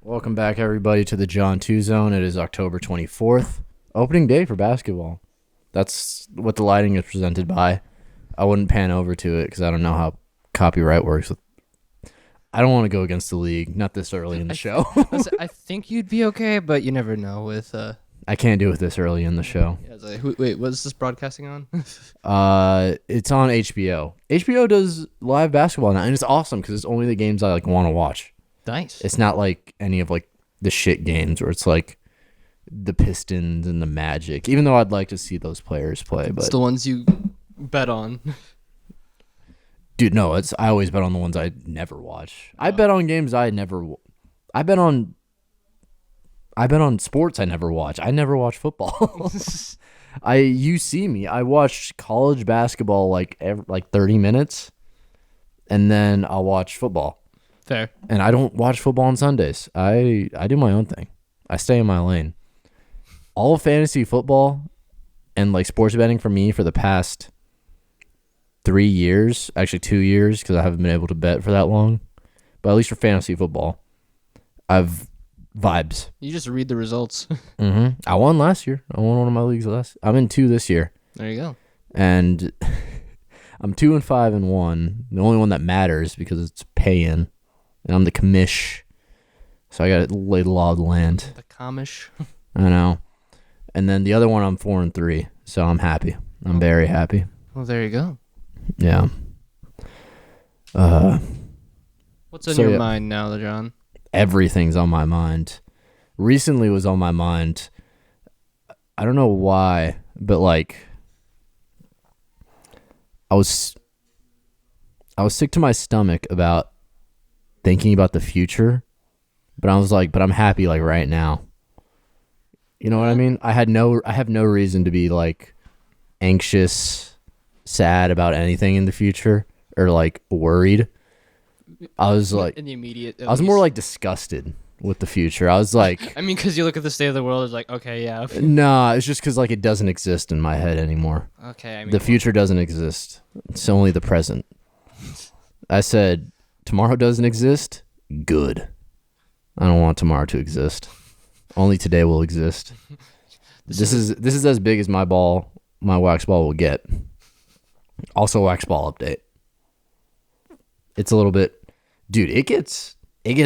Welcome back, everybody, to the John 2 Zone. It is October 24th, opening day for basketball. That's what the lighting is presented by. I wouldn't pan over to it because I don't know how copyright works. I don't want to go against the league, not this early in the show. I think you'd be okay, but you never know with... I can't do it this early in the show. Yeah, wait, what is this broadcasting on? It's on HBO. HBO does live basketball now, and it's awesome because it's only the games I want to watch. Nice. It's not like any of the shit games where it's like the Pistons and the Magic. Even though I'd like to see those players play, but it's the ones you bet on. Dude, no, I always bet on the ones I never watch. I bet on games I bet on sports I never watch. I never watch football. You see me. I watch college basketball every 30 minutes, and then I'll watch football. Fair. And I don't watch football on Sundays. I do my own thing. I stay in my lane. All of fantasy football and sports betting for me for the past 3 years, actually 2 years, because I haven't been able to bet for that long. But at least for fantasy football, I've vibes. You just read the results. Mm-hmm. I won last year. I won one of my leagues I'm in 2 this year. There you go. And I'm 2-5-1. The only one that matters because it's pay-in. And I'm the commish. So I got to lay the law of the land. The commish. I know. And then the other one, I'm 4-3. So I'm happy. I'm very happy. Well, there you go. Yeah. What's on your mind now, John? Everything's on my mind. Recently was on my mind. I don't know why, but I was sick to my stomach about thinking about the future, but I was but I'm happy right now. You know what I mean? I have no reason to be anxious, sad about anything in the future or worried. I was in the immediate. I was more disgusted with the future. I was I mean, because you look at the state of the world, it's okay, yeah. Nah, it's just because it doesn't exist in my head anymore. Okay, I mean, the future doesn't exist. It's only the present. I said, tomorrow doesn't exist? Good. I don't want tomorrow to exist. Only today will exist. This is as big as my wax ball will get. Also, wax ball update. It's a little bit, dude. It gets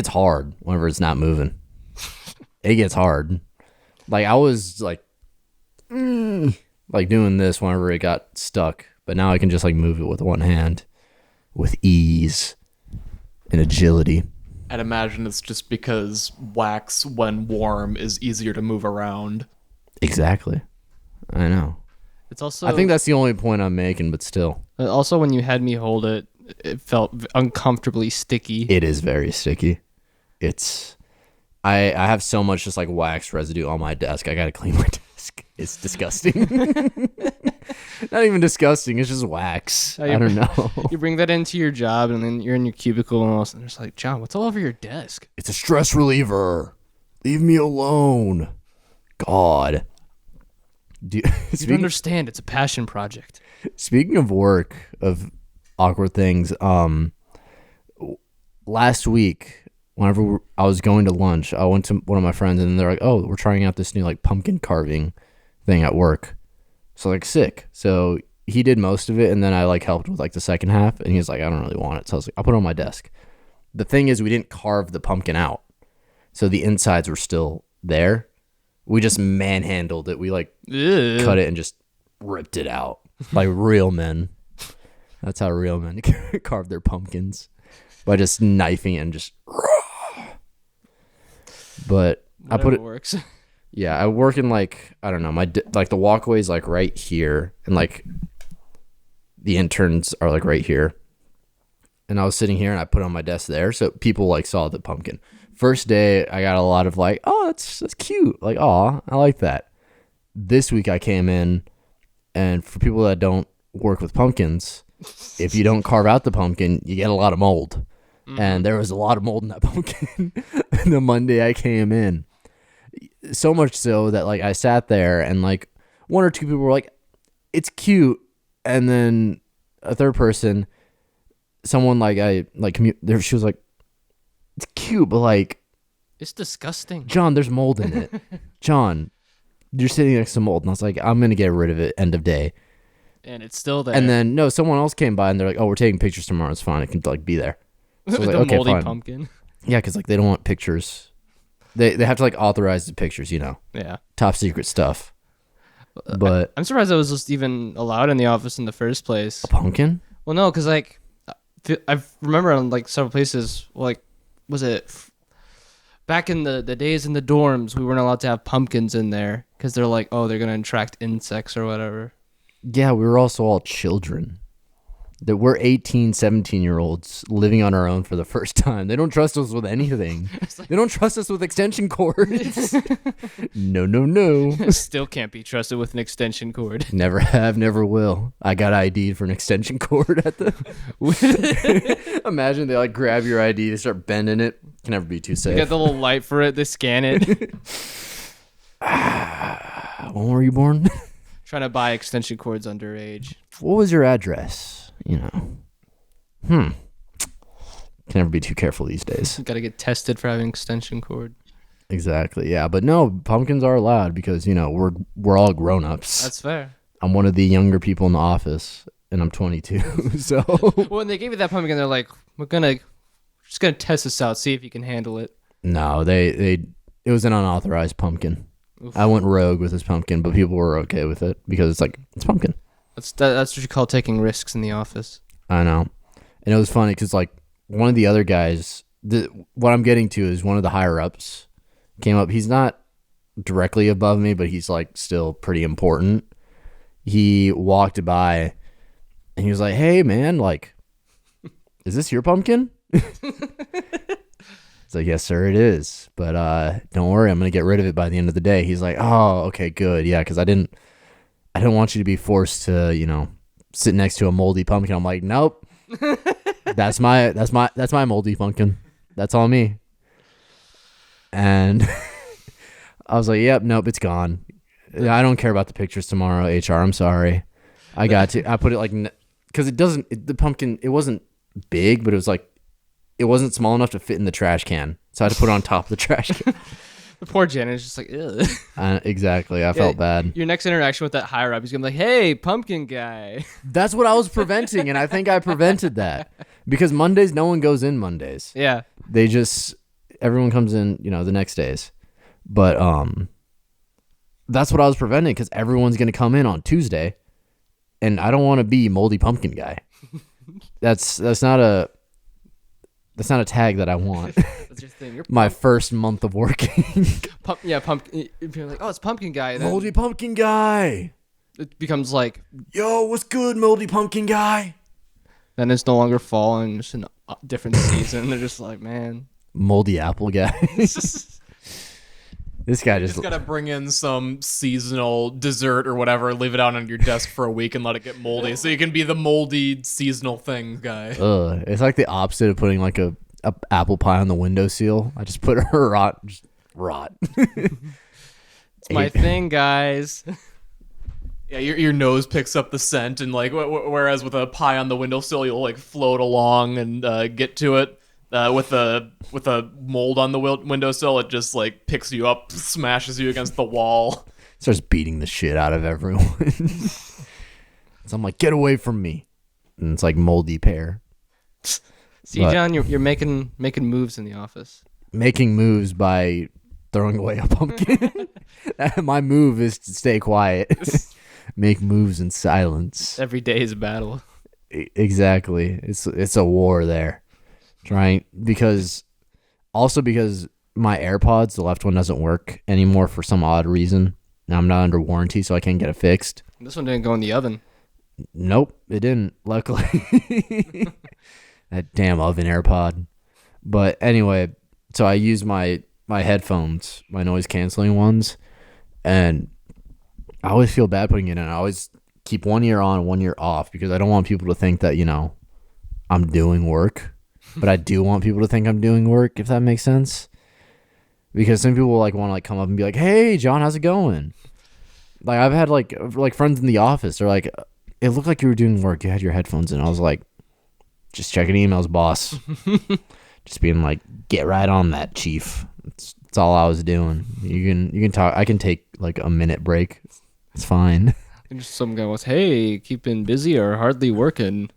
hard whenever it's not moving. It gets hard. I was doing this whenever it got stuck, but now I can just move it with one hand, with ease and agility. I'd imagine it's just because wax, when warm, is easier to move around. Exactly. I know. It's also. I think that's the only point I'm making, but still. Also, when you had me hold it, it felt uncomfortably sticky. It is very sticky. I have so much just wax residue on my desk. I gotta clean my desk. It's disgusting. Not even disgusting. It's just wax. I don't know. You bring that into your job, and then you're in your cubicle, and all of a sudden it's John, what's all over your desk? It's a stress reliever. Leave me alone. God. You don't understand. It's a passion project. Speaking of work, of awkward things, last week, whenever I was going to lunch, I went to one of my friends, and they're oh, we're trying out this new pumpkin carving thing at work. So sick. So he did most of it, and then I helped with the second half, and he's I don't really want it. So I was I'll put it on my desk. The thing is, we didn't carve the pumpkin out, so the insides were still there. We just manhandled it. We cut it and just ripped it out like real men. That's how real men carve their pumpkins, by just knifing it and just. But Whatever I put it works. Yeah, I work in I don't know, my the walkway's right here, and the interns are right here. And I was sitting here, and I put it on my desk there, so people saw the pumpkin. First day, I got a lot of oh, that's cute. Aw, I like that. This week I came in, and for people that don't work with pumpkins, if you don't carve out the pumpkin, you get a lot of mold. Mm-hmm. And there was a lot of mold in that pumpkin the Monday I came in. So much so that I sat there, and one or two people were it's cute, and then a third person, someone she was it's cute, but It's disgusting. John, there's mold in it. John, you're sitting next to mold. And I was like, I'm going to get rid of it end of day. And it's still there. And then, no, someone else came by and they're like, oh, we're taking pictures tomorrow. It's fine. It can like be there. So I was the like, okay, moldy fine. pumpkin. Yeah, because like they don't want pictures. They have to like authorize the pictures, Yeah. top secret stuff. But I'm surprised that was just even allowed in the office in the first place. a pumpkin? Well, no, because like I remember on like several places, like was it back in the days in the dorms, we weren't allowed to have pumpkins in there because they're like, oh, they're gonna attract insects or whatever. Yeah, we were also all children. That we're 18, 17-year-olds living on our own for the first time. They don't trust us with anything. They don't trust us with extension cords. No. Still can't be trusted with an extension cord. Never have, never will. I got ID'd for an extension cord at the... Imagine they like grab your ID, they start bending it. Can never be too You safe. got the little light for it. They scan it. When were you born? Trying to buy extension cords underage. What was your address? Can never be too careful these days. Got to get tested for having extension cord. Exactly. Yeah, but no, pumpkins are allowed because we're all grown-ups. That's fair. I'm one of the younger people in the office, and I'm 22. So Well, when they gave you that pumpkin, they're like, we're just gonna test this out, see if you can handle it. no, it was an unauthorized pumpkin. Oof. I went rogue with this pumpkin, but people were okay with it because it's pumpkin. That's what you call taking risks in the office. I know, and it was funny because like one of the other guys, what I'm getting to is one of the higher ups came up. He's not directly above me, but he's like still pretty important. He walked by and he was like, "Hey man, like, is this your pumpkin?" It's like, "Yes, sir, it is. But don't worry, I'm gonna get rid of it by the end of the day." He's like, "Oh, okay, good. Yeah, because I didn't want you to be forced to, sit next to a moldy pumpkin." I'm like, "Nope. That's my moldy pumpkin. That's all me." And I was like, "Yep, nope, it's gone. I don't care about the pictures tomorrow, HR. I'm sorry. I got to. I put it like because the pumpkin, it wasn't big, but it was like it wasn't small enough to fit in the trash can, so I had to put it on top of the trash can." The poor janitor's just like, ugh. Exactly. I felt bad. Your next interaction with that higher up, he's gonna be like, "Hey, pumpkin guy." That's what I was preventing, and I think I prevented that because Mondays, no one goes in Mondays. Yeah. Everyone comes in, the next days. But that's what I was preventing because everyone's gonna come in on Tuesday, and I don't want to be moldy pumpkin guy. That's not a tag that I want. That's your thing. You're My first month of working. pumpkin. If you're like, oh, it's pumpkin guy. Then Moldy pumpkin guy. it becomes like, Yo, what's good, moldy pumpkin guy? then it's no longer fall and just a different season. They're just like, man. Moldy apple guy. This guy just Gotta bring in some seasonal dessert or whatever, leave it out on your desk for a week and let it get moldy, so you can be the moldy seasonal thing guy. It's like the opposite of putting like a apple pie on the windowsill. I just put a rot. It's my thing, guys. Yeah, your nose picks up the scent, and like whereas with a pie on the windowsill, you'll like float along and get to it. With a mold on the windowsill, it just like picks you up, smashes you against the wall. Starts beating the shit out of everyone. So I'm like, get away from me. And it's like moldy pear. See, But- John, you're making moves in the office. Making moves by throwing away a pumpkin. My move is to stay quiet. Make moves in silence. Every day is a battle. Exactly. It's a war there. Because my AirPods, the left one doesn't work anymore for some odd reason. Now I'm not under warranty, so I can't get it fixed. This one didn't go in the oven. Nope, it didn't, luckily. That damn oven AirPod. But anyway, so I use my headphones, my noise canceling ones, and I always feel bad putting it in. I always keep one ear on, one ear off because I don't want people to think that, I'm doing work. But I do want people to think I'm doing work, if that makes sense. Because some people want to come up and be like, "Hey, John, how's it going?" Like I've had like friends in the office. They're like, "It looked like you were doing work. You had your headphones in." I was like, "Just checking emails, boss." Just being like, "Get right on that, chief." That's all I was doing. You can talk. I can take like a minute break. It's fine. And just some guy was, hey, keeping busy or hardly working.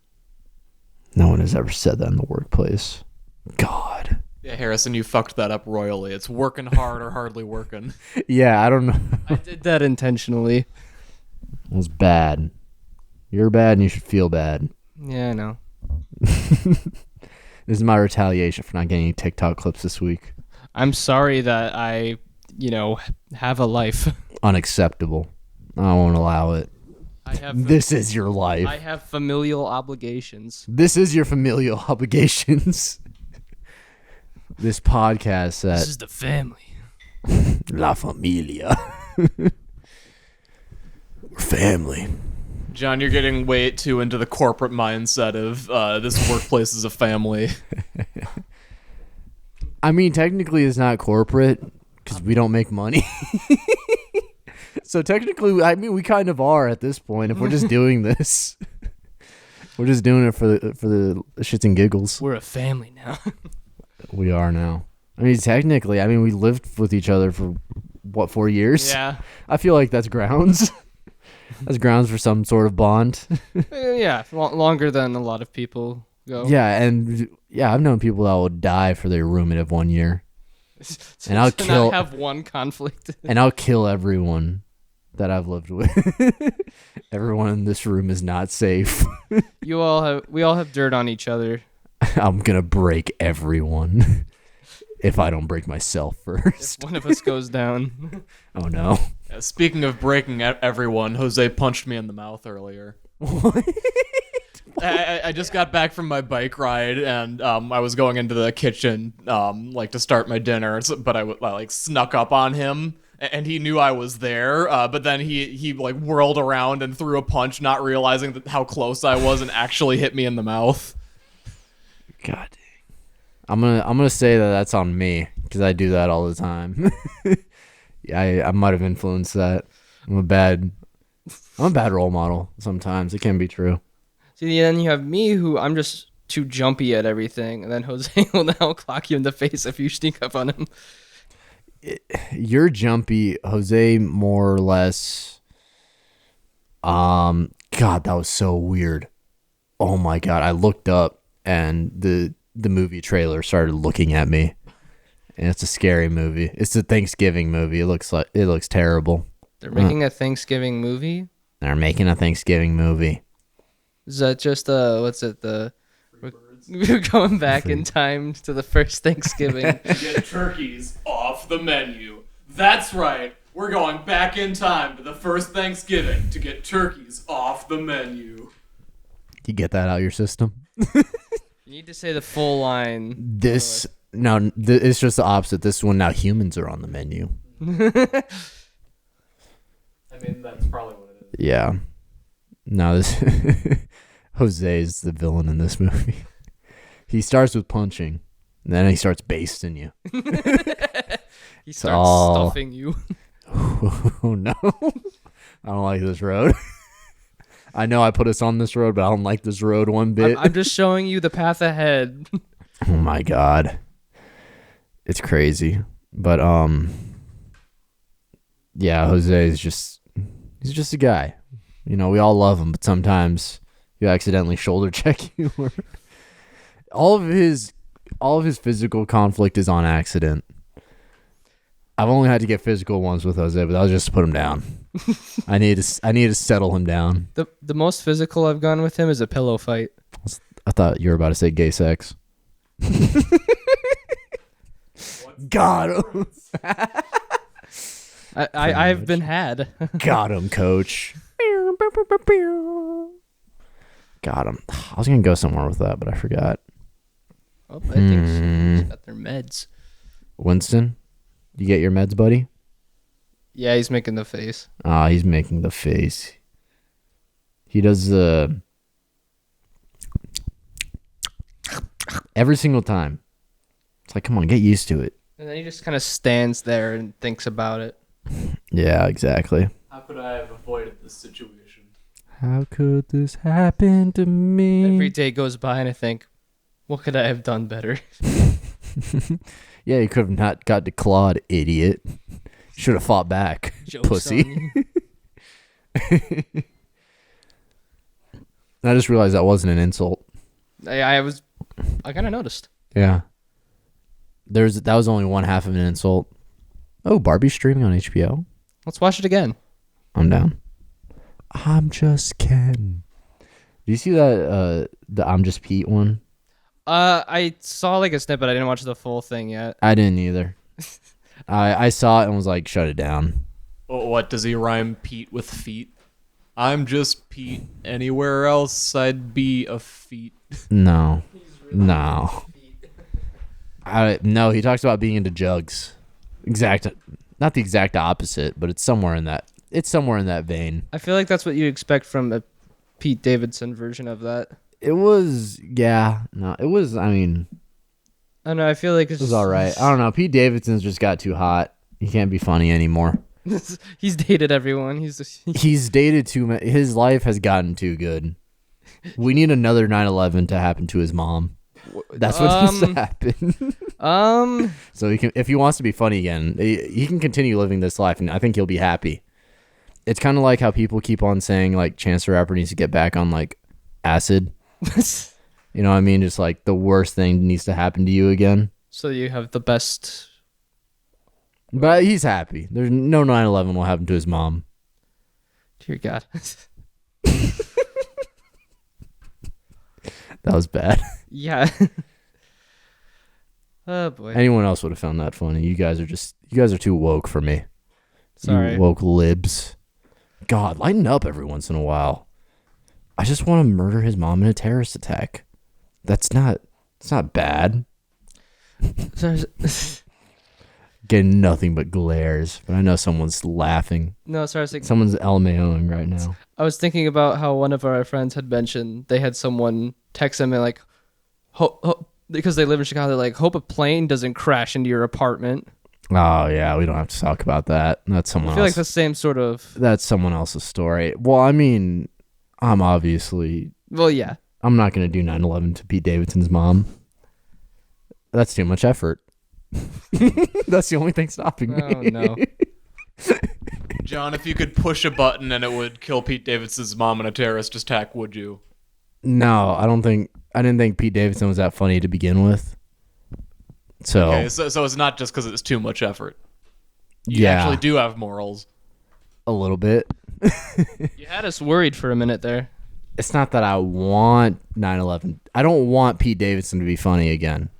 No one has ever said that in the workplace. God. Yeah, Harrison, you fucked that up royally. It's working hard or hardly working. Yeah, I don't know. I did that intentionally. It was bad. You're bad and you should feel bad. Yeah, I know. This is my retaliation for not getting any TikTok clips this week. I'm sorry that I, have a life. Unacceptable. I won't allow it. I have This is your life. I have familial obligations. This is your familial obligations. This podcast This that is the family. La Familia. We're family. John, you're getting way too into the corporate mindset of this workplace is a family. I mean, technically it's not corporate because we don't make money. So technically, I mean, we kind of are at this point if we're just doing this. We're just doing it for the shits and giggles. We're a family now. We are now. I mean, technically, we lived with each other for, 4 years? Yeah. I feel like that's grounds. That's grounds for some sort of bond. Yeah, longer than a lot of people go. Yeah, and I've known people that will die for their roommate of 1 year. And I'll To kill- not have one conflict. And I'll kill everyone that I've lived with. Everyone in this room is not safe. We all have dirt on each other. I'm gonna break everyone if I don't break myself If first. one of us goes down. Oh no. Speaking of breaking everyone, Jose punched me in the mouth earlier. What? I just got back from my bike ride and I was going into the kitchen to start my dinner, but I snuck up on him and he knew I was there. But then he whirled around and threw a punch, not realizing how close I was, and actually hit me in the mouth. God dang. I'm gonna say that that's on me because I do that all the time. Yeah, I might have influenced that. I'm a bad role model sometimes. It can be true. See, then you have me, who I'm just too jumpy at everything, and then Jose will now clock you in the face if you sneak up on him. You're jumpy, Jose, more or less. God, that was so weird. Oh my God, I looked up and the movie trailer started looking at me, and it's a scary movie. It's a Thanksgiving movie. It looks terrible. They're making a Thanksgiving movie. They're making a Thanksgiving movie. Is that just we're going back in time to the first Thanksgiving. Get turkeys off the menu. That's right. We're going back in time to the first Thanksgiving to get turkeys off the menu. You get that out of your system? You need to say the full line. It's just the opposite. This one, now humans are on the menu. I mean, that's probably what it is. Yeah. No, this Jose is the villain in this movie. He starts with punching, and then he starts basting you. He starts stuffing you. Oh no. I don't like this road. I know I put us on this road, but I don't like this road one bit. I'm just showing you the path ahead. Oh my God. It's crazy. But yeah, Jose is he's just a guy. We all love him, but sometimes you accidentally shoulder check you. All of his physical conflict is on accident. I've only had to get physical once with Jose, but that was just to put him down. I need to settle him down. The most physical I've gone with him is a pillow fight. I thought you were about to say gay sex. Got him. I've been had. Got him, coach. Got him. I was gonna go somewhere with that, but I forgot. Oh, I think she's got their meds. Winston, you get your meds, buddy? Yeah, he's making the face. Ah, he's making the face. He does the every single time. It's like, come on, get used to it. And then he just kind of stands there and thinks about it. Yeah, exactly. How could I have avoided this situation? How could this happen to me? Every day goes by and I think, what could I have done better? Yeah, you could have not got declawed, idiot. Should have fought back, Joke's pussy. on you. I just realized that wasn't an insult. I kind of noticed. Yeah. That was only one half of an insult. Oh, Barbie's streaming on HBO. Let's watch it again. I'm down. I'm just Ken. Do you see that the I'm just Pete one? I saw like a snippet. I didn't watch the full thing yet. I didn't either. I saw it and was like, shut it down. What does he rhyme Pete with feet? I'm just Pete. Anywhere else, I'd be a feet. No. No. No, he talks about being into jugs. Not the exact opposite, but it's somewhere in that vein. I feel like that's what you expect from a Pete Davidson version of that. It was, yeah. No, it was, I mean, I don't know. I feel like it was all right. I don't know. Pete Davidson's just got too hot. He can't be funny anymore. He's dated everyone. He's dated too much. His life has gotten too good. We need another 9/11 to happen to his mom. That's what needs to happen. So he can, if he wants to be funny again, he can continue living this life, and I think he'll be happy. It's kind of like how people keep on saying like Chance the Rapper needs to get back on like acid. You know what I mean? Just like the worst thing needs to happen to you again. So you have the best. But he's happy. There's no 9/11 will happen to his mom. Dear God. That was bad. Yeah. Oh boy. Anyone else would have found that funny. You guys are too woke for me. Sorry. You woke libs. God, lighten up every once in a while. I just want to murder his mom in a terrorist attack. It's not bad. Getting nothing but glares, but I know someone's laughing. No, sorry. I was thinking, Someone's LMAOing right now. I was thinking about how one of our friends had mentioned they had someone text them and like, because they live in Chicago, they're like, hope a plane doesn't crash into your apartment. Oh yeah, we don't have to talk about that. That's someone I feel else. like the same sort of. That's someone else's story. Well, I mean, I'm obviously. Well, yeah. I'm not gonna do 9/11 to Pete Davidson's mom. That's too much effort. That's the only thing stopping me. Oh no. John, if you could push a button and it would kill Pete Davidson's mom in a terrorist attack, would you? No, I didn't think Pete Davidson was that funny to begin with. So, Okay, so it's not just because it's too much effort. You yeah, actually do have morals. a little bit. You had us worried for a minute there. It's not that I want 9/11. I don't want Pete Davidson to be funny again.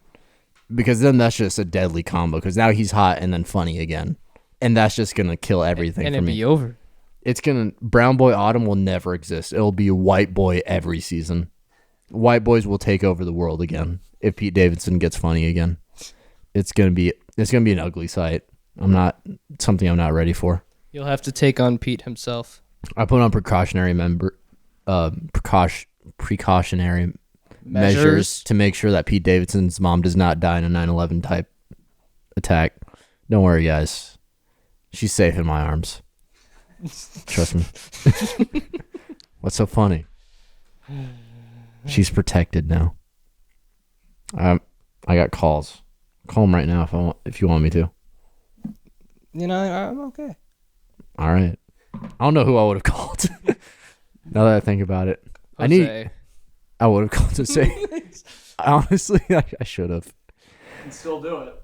Because then that's just a deadly combo. Because now he's hot and then funny again. And that's just going to kill everything And for it'd me. be over. It's going to... Brown Boy Autumn will never exist. It'll be White Boy every season. White boys will take over the world again if Pete Davidson gets funny again. It's going to be an ugly sight. I'm not ready for. You'll have to take on Pete himself. I put on precautionary measures to make sure that Pete Davidson's mom does not die in a 9/11 type attack. Don't worry, guys. She's safe in my arms. Trust me. What's so funny? She's protected now. I got calls. Call them right now if you want me to. You know, I'm okay. All right. I don't know who I would have called. Now that I think about it, Jose. I would have called to say. Honestly, I should have. You can still do it.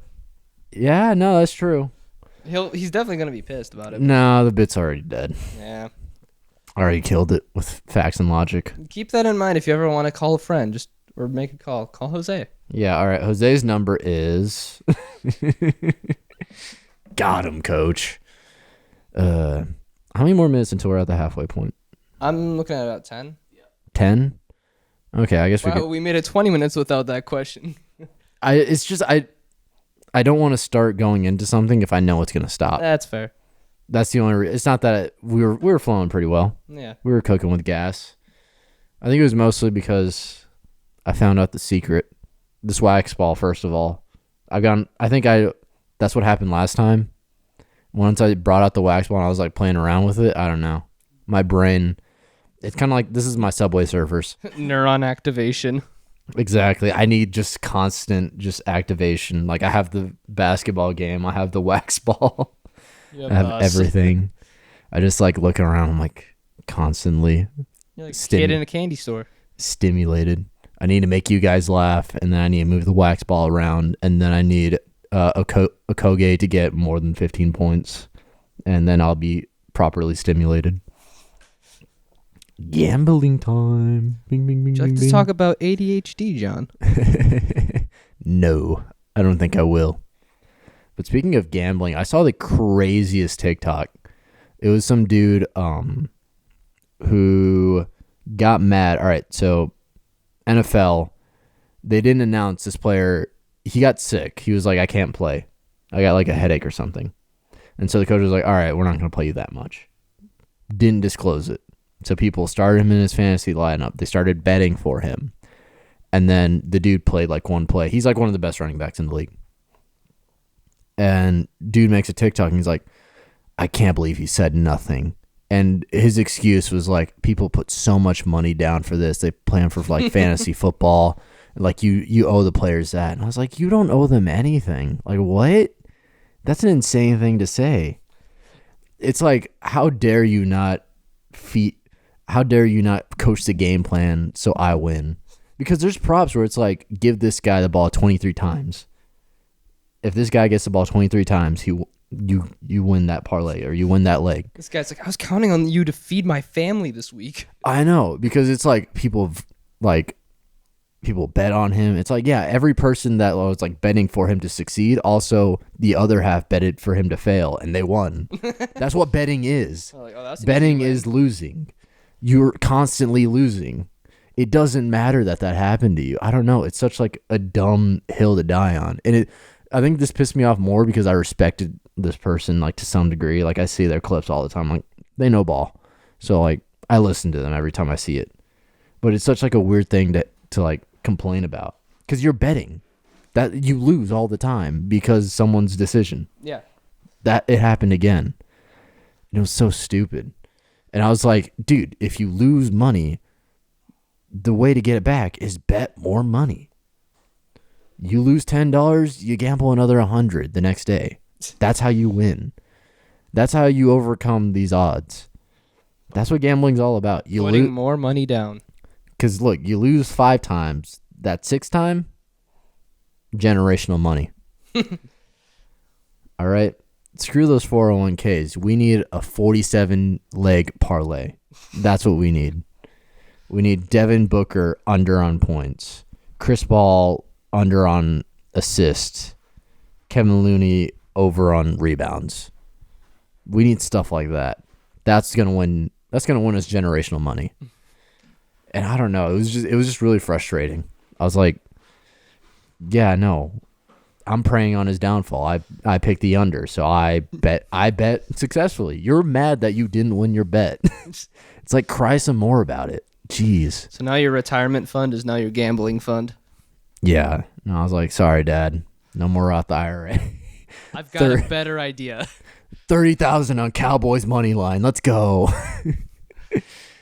Yeah, no, that's true. He's definitely gonna be pissed about it. No, the bit's already dead. Yeah. I already killed it with facts and logic. Keep that in mind if you ever want to call a friend, or make a call. Call Jose. Yeah, all right. Jose's number is. Got him, coach. How many more minutes until we're at the halfway point? I'm looking at about 10. 10? Okay, I guess we Wow, could. we made it 20 minutes without that question. I don't want to start going into something if I know it's gonna stop. That's fair. That's the only. It's not that we were flowing pretty well. Yeah. We were cooking with gas. I think it was mostly because I found out the secret. This wax ball, first of all. That's what happened last time. Once I brought out the wax ball and I was like playing around with it, I don't know. My brain, it's kind of like, this is my Subway Surfers. Neuron activation. Exactly. I need just constant just activation. Like I have the basketball game, I have the wax ball, I have everything. I just like looking around, I'm like constantly You're like a kid in a candy store. stimulated. I need to make you guys laugh, and then I need to move the wax ball around, and then I need a Koge to get more than 15 points, and then I'll be properly stimulated. Gambling time. Bing, bing, bing, Would you like bing, to bing. talk about ADHD, John? No, I don't think I will. But speaking of gambling, I saw the craziest TikTok. It was some dude who got mad. All right, so NFL, they didn't announce this player. He got sick. He was like, I can't play. I got like a headache or something. And so the coach was like, all right, we're not going to play you that much. Didn't disclose it. So people started him in his fantasy lineup. They started betting for him. And then the dude played like one play. He's like one of the best running backs in the league. And dude makes a TikTok and he's like, I can't believe he said nothing. And his excuse was like, people put so much money down for this. They plan for like fantasy football. Like you owe the players that. And I was like, you don't owe them anything. Like what? That's an insane thing to say. It's like, how dare you not coach the game plan so I win? Because there's props where it's like, give this guy the ball 23 times. If this guy gets the ball 23 times, you win that parlay or you win that leg. This guy's like, I was counting on you to feed my family this week. I know, because it's like people bet on him. It's like, yeah, every person that was like betting for him to succeed, also the other half betted for him to fail and they won. That's what betting is. Like, oh, that's Betting is losing. You're constantly losing. It doesn't matter that happened to you. I don't know. It's such like a dumb hill to die on. And I think this pissed me off more because I respected this person like to some degree. Like I see their clips all the time. Like they know ball. So like I listen to them every time I see it. But it's such like a weird thing to like complain about, because you're betting that you lose all the time because someone's decision. Yeah. That it happened again. And it was so stupid. And I was like, dude, if you lose money, the way to get it back is bet more money. You lose $10, you gamble another $100 the next day. That's how you win. That's how you overcome these odds. That's what gambling's all about. You putting more money down. Because look, you lose 5 times. That 6th time, generational money. All right? Screw those 401ks. We need a 47-leg parlay. That's what we need. We need Devin Booker under on points. Chris Paul under on assists. Kevin Looney over on rebounds. We need stuff like that. That's gonna win. That's gonna win us generational money. And I don't know. It was just really frustrating. I was like, yeah, no, I'm preying on his downfall. I picked the under, so I bet successfully. You're mad that you didn't win your bet. It's like, cry some more about it. Jeez. So now your retirement fund is now your gambling fund. Yeah. And I was like, sorry, Dad. No more Roth IRA. I've got a better idea. 30,000 on Cowboys money line. Let's go.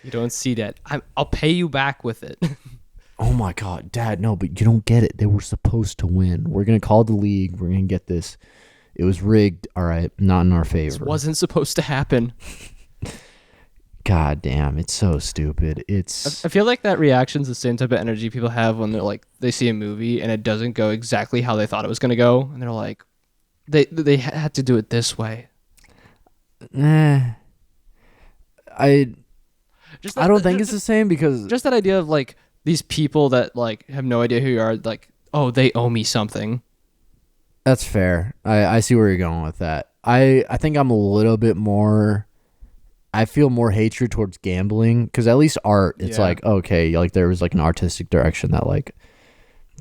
You don't see that. I'll pay you back with it. Oh my God, Dad, no, but you don't get it. They were supposed to win. We're going to call the league. We're going to get this. It was rigged. All right, not in our favor. This wasn't supposed to happen. God damn, it's so stupid. I feel like that reaction's the same type of energy people have when they're like, they see a movie and it doesn't go exactly how they thought it was going to go. And they're like, they had to do it this way. I don't think it's the same, because Just that idea of like these people that like have no idea who you are, like, oh, they owe me something. that's fair. I see where you're going with that. I think I'm a little bit more, I feel more hatred towards gambling, because at least art, it's Yeah. like, okay, like there was like an artistic direction that like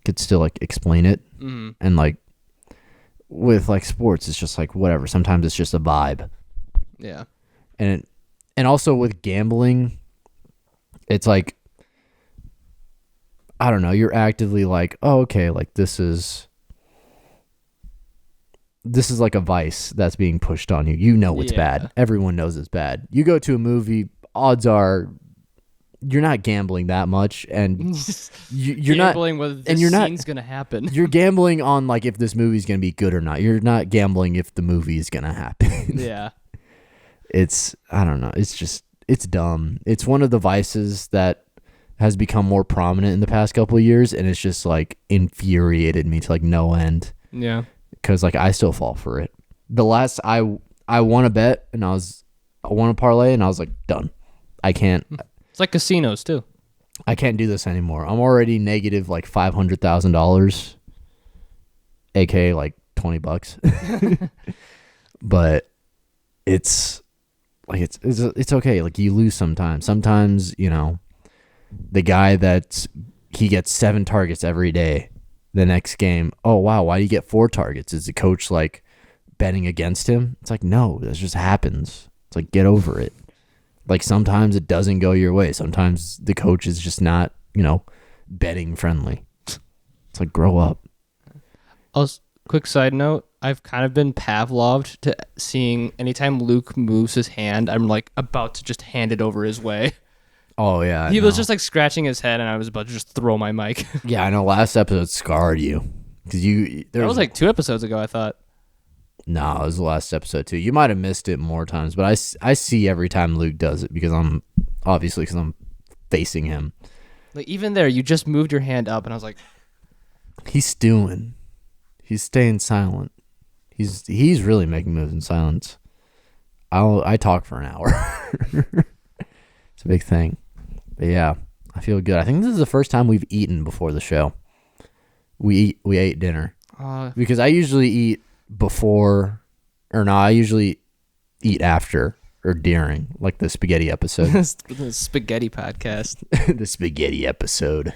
could still like explain it. Mm-hmm. And like with like sports, it's just like whatever. Sometimes it's just a vibe. Yeah. And also with gambling, it's like, I don't know, you're actively like, oh, okay, like this is like a vice that's being pushed on you. You know it's Yeah. bad. Everyone knows it's bad. You go to a movie, odds are you're not gambling that much, and you're not gambling whether this and you're not- scene's gonna happen. you're gambling on like if this movie's gonna be good or not. You're not gambling if the movie is gonna happen. Yeah. It's I don't know. It's dumb. It's one of the vices that has become more prominent in the past couple of years, and it's just like infuriated me to like no end. Yeah. Because like I still fall for it. The last I won a bet and I won a parlay and I was like done. I can't It's like casinos too. do this anymore. I'm already negative like $500,000, aka like $20. But it's like it's okay. Like you lose sometimes. Sometimes the guy he gets 7 targets every day. The next game, oh wow, why do you get 4 targets? Is the coach like betting against him? It's like no, that just happens. It's like get over it. Like sometimes it doesn't go your way. Sometimes the coach is just not, betting friendly. It's like grow up. Also, quick side note, I've kind of been Pavloved to seeing anytime Luke moves his hand, I'm like about to just hand it over his way. Oh yeah, He was no. just like scratching his head, and I was about to just throw my mic. Yeah, I know. Last episode scarred you because That was like 2 episodes ago, I thought. no, it was the last episode too. You might have missed it more times, but I see every time Luke does it because I'm facing him. Like even there, you just moved your hand up, and I was like, He's stewing. He's staying silent. He's really making moves in silence. I talk for an hour. It's a big thing. But yeah, I feel good. I think this is the first time we've eaten before the show. We ate dinner because I usually eat before, or no, I usually eat after or during, like the spaghetti episode. the spaghetti podcast. The spaghetti episode.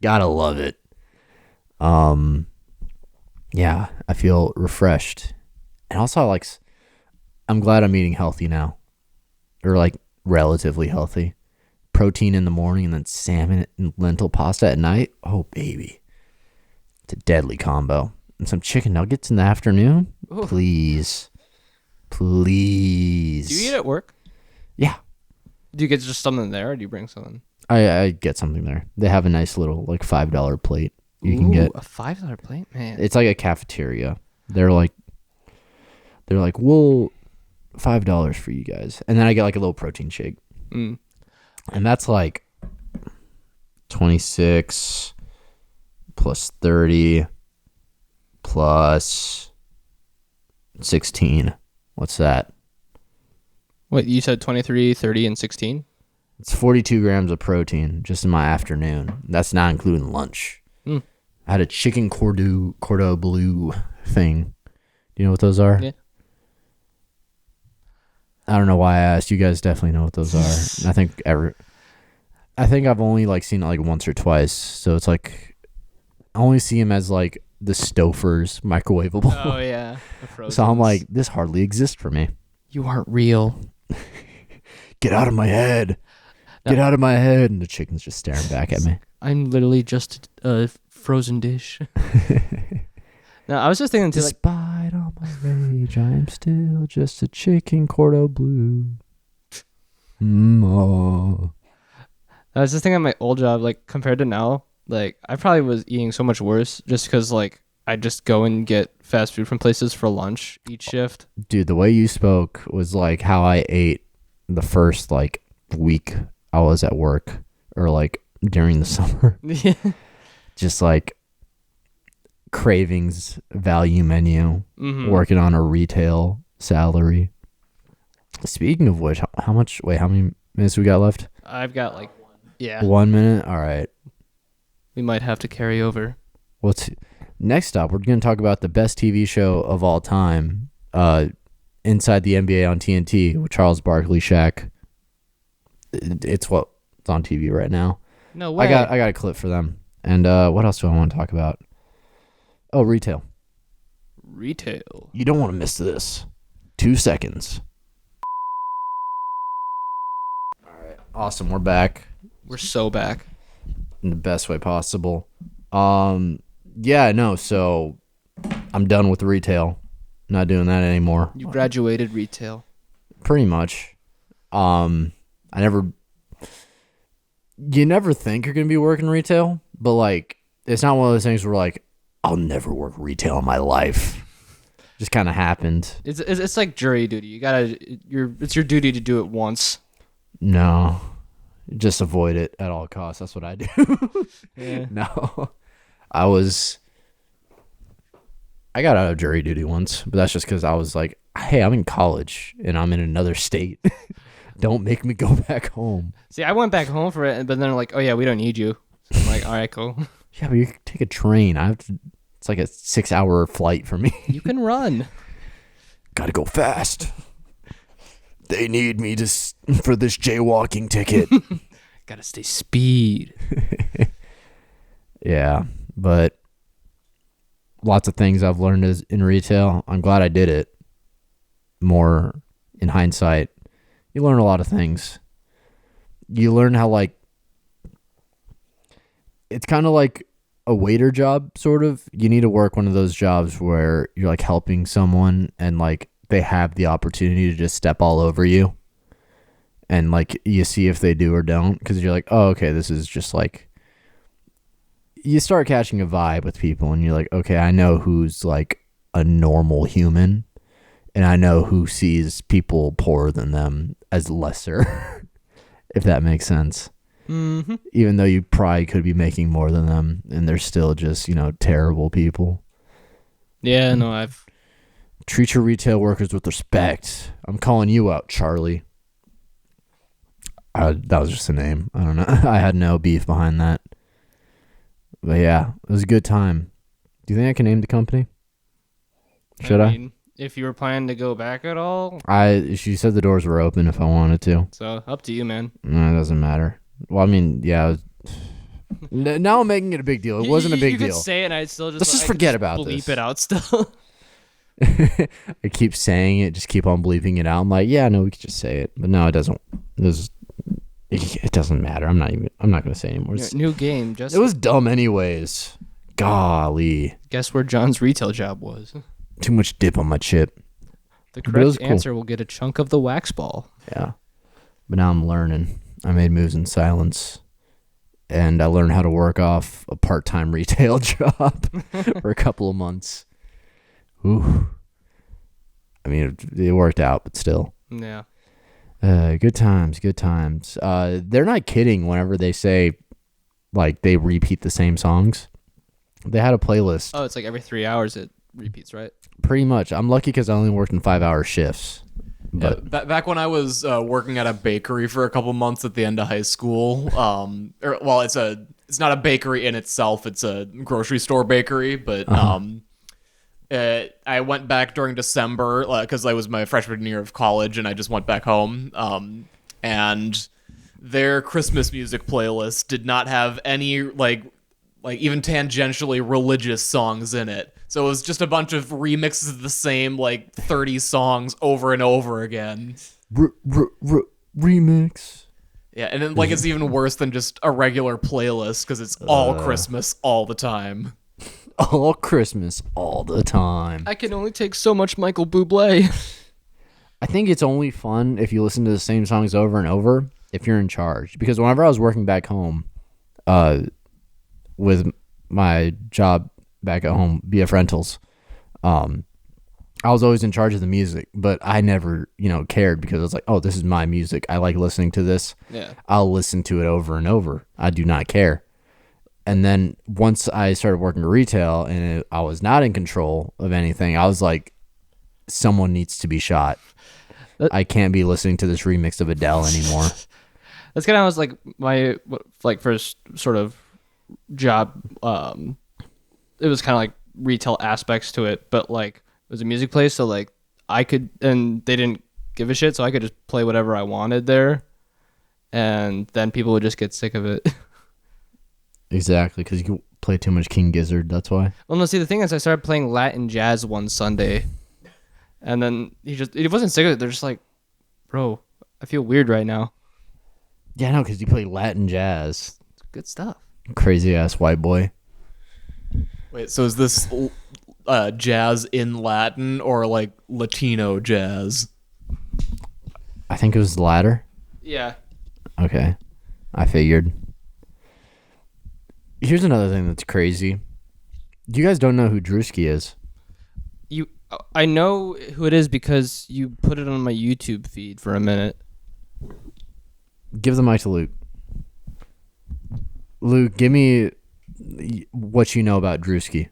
Gotta love it. Yeah, I feel refreshed. And also I'm glad I'm eating healthy now. Or like relatively healthy. Protein in the morning and then salmon and lentil pasta at night. Oh baby. It's a deadly combo. And some chicken nuggets in the afternoon. Ooh. Please. Please. Do you eat at work? Yeah. Do you get just something there, or do you bring something? I get something there. They have a nice little like $5 plate you can get. A $5 plate, man. It's like a cafeteria. They're like, well, $5 for you guys, and then I get like a little protein shake, Mm. and that's like 26 plus 30 plus 16. What's that? What you said? 23, 30, and 16. It's 42 grams of protein just in my afternoon. That's not including lunch. Mm. I had a chicken cordon bleu thing. Do you know what those are? Yeah. I don't know why I asked. You guys definitely know what those are. And I think I've only like seen it like once or twice. So it's like I only see them as like the Stouffer's microwavable. Oh yeah. The So I'm Frozens. like, this hardly exists for me. you aren't real. Get out of my head. Get out of my head. And the chicken's just staring back at me. I'm literally just a frozen dish. No, I was just thinking too, like, Despite all my rage, I am still just a chicken cordon bleu. Oh. I was just thinking at my old job, like compared to now, like I probably was eating so much worse just because like I just go and get fast food from places for lunch each shift. Dude, the way you spoke was like how I ate the first like week I was at work or like during the summer. Yeah. Just like cravings value menu, working on a retail salary. Speaking of which, how many minutes we got left? I've got like, yeah, 1 minute. All right. we might have to carry over. Next up, we're going to talk about the best TV show of all time, Inside the NBA on TNT with Charles Barkley, Shaq. It's what's on TV right now. No way. I got a clip for them. And what else do I want to talk about? Oh, retail. Retail. You don't want to miss this. 2 seconds. All right. Awesome. We're back We're so back. in the best way possible. Yeah, no, so I'm done with retail. Not doing that anymore. You graduated retail. Pretty much. I you never think you're gonna be working retail, but like it's not one of those things where like I'll never work retail in my life. Just kind of happened. It's like jury duty. It's your duty to do it once. No, just avoid it at all costs. That's what I do. Yeah. No, I got out of jury duty once, but that's just because I was like, hey, I'm in college and I'm in another state. Don't make me go back home. See, I went back home for it, but then they're like, oh yeah, we don't need you. So I'm like, all right, cool. Yeah, but you can take a train. It's like a 6-hour flight for me. You can run. Gotta go fast. They need me for this jaywalking ticket. Gotta stay speed. Yeah, but lots of things I've learned in retail. I'm glad I did it. More in hindsight, you learn a lot of things. You learn how like it's kind of like a waiter job, sort of. You need to work one of those jobs where you're like helping someone and like they have the opportunity to just step all over you, and like you see if they do or don't, because you're like, oh, okay, this is just like. You start catching a vibe with people and you're like, okay, I know who's like a normal human and I know who sees people poorer than them as lesser, if that makes sense. Mm-hmm. Even though you probably could be making more than them and they're still just, terrible people. Yeah, no, I've... Treat your retail workers with respect. I'm calling you out, Charlie. That was just a name. I don't know. I had no beef behind that. But yeah, it was a good time. Do you think I can name the company? Should I? mean, if you were planning to go back at all, She said the doors were open if I wanted to. so up to you, man. No, it doesn't matter. Well, I mean, yeah. Now I'm making it a big deal. It wasn't a big you deal. could say it and I'd still just... Let's just I could forget about bleep this. it out still. I keep saying it, just keep on bleeping it out. I'm like, yeah, no, we could just say it. But no, it doesn't. It doesn't matter. I'm not going to say anymore. New game, just... It was dumb anyways. Golly. Guess where John's retail job was. Too much dip on my chip. The But it was correct cool. answer will get a chunk of the wax ball. Yeah. But now I'm learning. I made moves in silence. And I learned how to work off a part-time retail job for a couple of months. Ooh. I mean, it worked out, but still. Yeah. Good times. They're not kidding whenever they say, like, they repeat the same songs. They had a playlist. Oh, it's like every 3 hours it repeats, right? Pretty much. I'm lucky because I only worked in 5-hour shifts. But Back when I was working at a bakery for a couple months at the end of high school, it's not a bakery in itself; it's a grocery store bakery. But I went back during December because I was my freshman year of college, and I just went back home. And their Christmas music playlist did not have any like even tangentially religious songs in it. So it was just a bunch of remixes of the same 30 songs over and over again. Remix. Yeah, and then it's even worse than just a regular playlist because it's all Christmas all the time. All Christmas, all the time. I can only take so much Michael Bublé. I think it's only fun if you listen to the same songs over and over if you're in charge. Because whenever I was working back home, with my job back at home, BF Rentals, I was always in charge of the music, but I never, cared because I was like, oh, this is my music. I like listening to this. Yeah. I'll listen to it over and over. I do not care. And then once I started working retail and I was not in control of anything, I was like, someone needs to be shot. I can't be listening to this remix of Adele anymore. That's kind of was my first sort of job. It was kind of like retail aspects to it, but it was a music place, so I could, and they didn't give a shit, so I could just play whatever I wanted there, and then people would just get sick of it. Exactly, because you play too much King Gizzard, that's why. Well, no, see, the thing is, I started playing Latin jazz one Sunday, and then he wasn't sick of it. They're just like, bro, I feel weird right now. Yeah, no, because you play Latin jazz. It's good stuff. Crazy ass white boy. Wait, so is this jazz in Latin or Latino jazz? I think it was the latter. Yeah. Okay. I figured. Here's another thing that's crazy. You guys don't know who Drewski is. I know who it is because you put it on my YouTube feed for a minute. Give the mic to Luke. Luke, give me what you know about Drewski.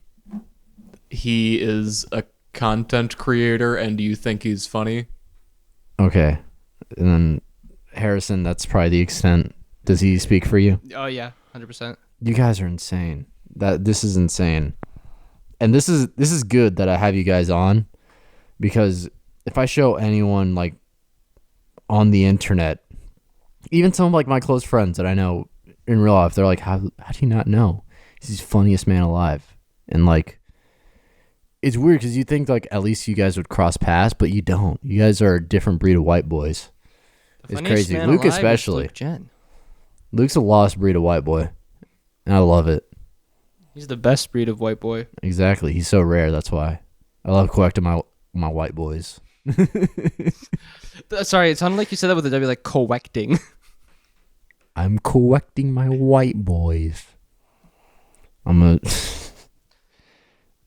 He is a content creator, and do you think he's funny? Okay. And then Harrison, that's probably the extent. Does he speak for you? Oh yeah, 100%. You guys are insane. This is insane. And this is good that I have you guys on, because if I show anyone like on the internet, even some of like my close friends that I know in real life, they're like, how do you not know? He's the funniest man alive. And like, it's weird because you think like at least you guys would cross paths, but you don't. You guys are a different breed of white boys. It's crazy. Luke especially. Luke Jen. Luke's a lost breed of white boy, and I love it. He's the best breed of white boy. Exactly. He's so rare. That's why I love collecting my white boys. Sorry, it sounded like you said that with a W, like collecting. I'm collecting my white boys. I'm not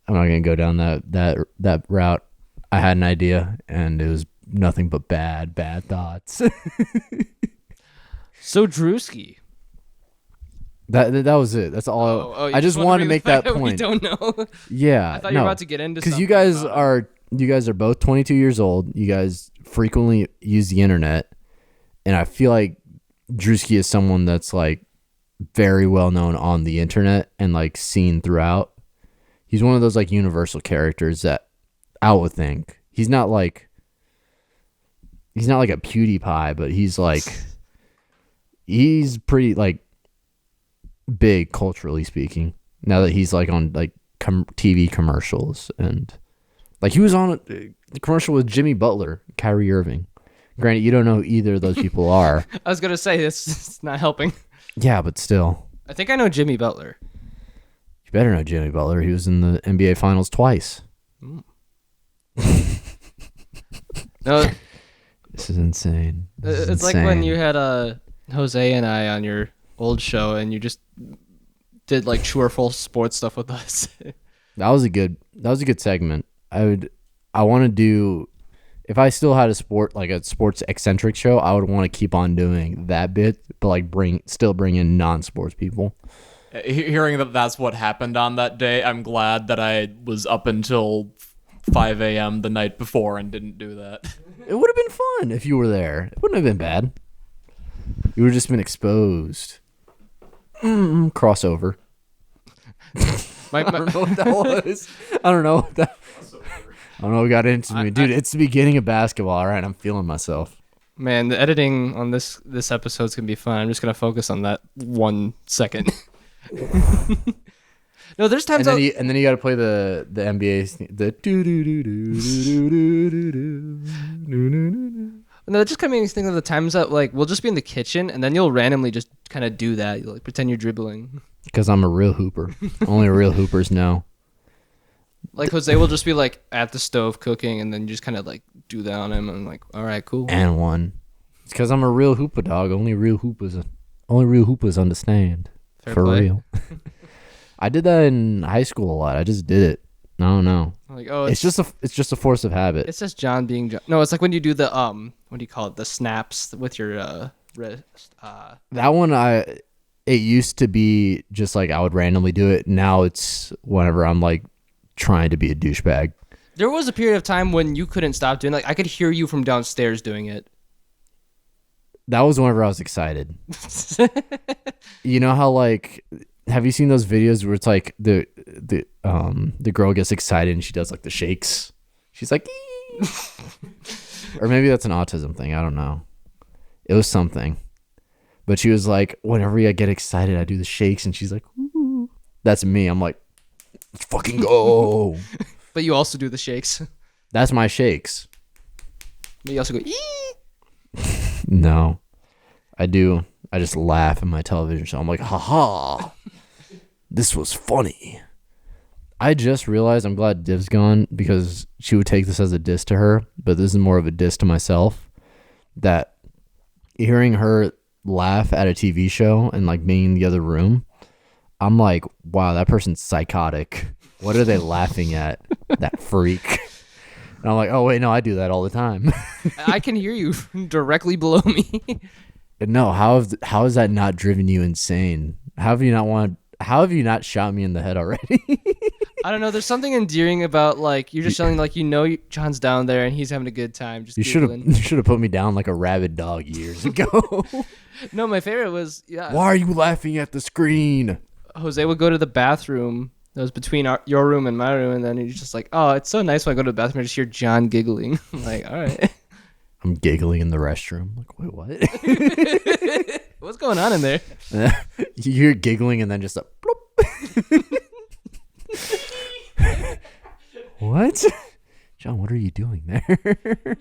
gonna go down that route. I had an idea, and it was nothing but bad thoughts. So Drewski. That was it. That's all. I just wanted to make that point. We don't know. Yeah, I thought you were about to get into because something. you guys are both 22 years old. You guys frequently use the internet, and I feel like Drewski is someone that's like very well known on the internet and like seen throughout. He's one of those like universal characters that I would think he's not like a PewDiePie, but he's pretty like big culturally speaking. Now that he's like on like TV commercials, and like he was on the commercial with Jimmy Butler, Kyrie Irving. Granted, you don't know who either of those people are. I was gonna say it's not helping. Yeah, but still, I think I know Jimmy Butler. you better know Jimmy Butler. He was in the NBA Finals twice. No, This is insane. it's like when you had Jose and I on your old show, and you just did like true or false sports stuff with us. That was a good segment. I want to do, if I still had a sports eccentric show, I would want to keep on doing that bit, but like bring in non-sports people. Hearing that that's what happened on that day, I'm glad that I was up until 5 a.m. the night before and didn't do that. It would have been fun if you were there. It wouldn't have been bad. You would have just been exposed. Crossover. I don't know what that was. I don't know what that. I don't know what got into me, dude. It's the beginning of basketball. All right, I'm feeling myself. Man, the editing on this episode's gonna be fun. I'm just gonna focus on that 1 second. No, there's times. And then you got to play the NBA the do do do do do do do do. No, that just kind of makes me think of the times that like we'll just be in the kitchen and then you'll randomly just kind of do that. You'll like pretend you're dribbling. Because I'm a real hooper. Only real hoopers know. Like Jose will just be like at the stove cooking, and then you just kind of like do that on him. And I'm like, all right, cool. And one. It's because I'm a real hooper, dog. Only real hoopers understand. Fair For play. real. I did that in high school a lot. I just did it. I don't know. Like, oh, It's just a force of habit. it's just John being John. No, it's like when you do the what do you call it? The snaps with your wrist. That one it used to be just like I would randomly do it. Now it's whenever I'm like trying to be a douchebag. There was a period of time when you couldn't stop doing. Like I could hear you from downstairs doing it. That was whenever I was excited. You know how like, have you seen those videos where it's like the girl gets excited and she does like the shakes? She's like, "Ee." Or maybe that's an autism thing. I don't know. It was something, but she was like, whenever I get excited, I do the shakes, and she's like, "Ooh." That's me. I'm like, let's fucking go. But you also do the shakes. That's my shakes. But you also go. Ee! No, I do. I just laugh at my television show. I'm like, haha, this was funny. I just realized, I'm glad Div's gone, because she would take this as a diss to her, but this is more of a diss to myself, that hearing her laugh at a TV show and like being in the other room, I'm like, wow, that person's psychotic. What are they laughing at? That freak. And I'm like, oh wait, no, I do that all the time. I can hear you directly below me. No, how has that not driven you insane? How have you not shot me in the head already? I don't know. There's something endearing about like you're just showing like John's down there and he's having a good time. Just You should have put me down like a rabid dog years ago. No, my favorite was Why are you laughing at the screen? Jose would go to the bathroom that was between your room and my room, and then he's just like, "Oh, it's so nice when I go to the bathroom and just hear John giggling." I'm like, all right, I'm giggling in the restroom. Like, wait, what? what's going on in there? You hear giggling and then just a bloop. What? John, what are you doing there?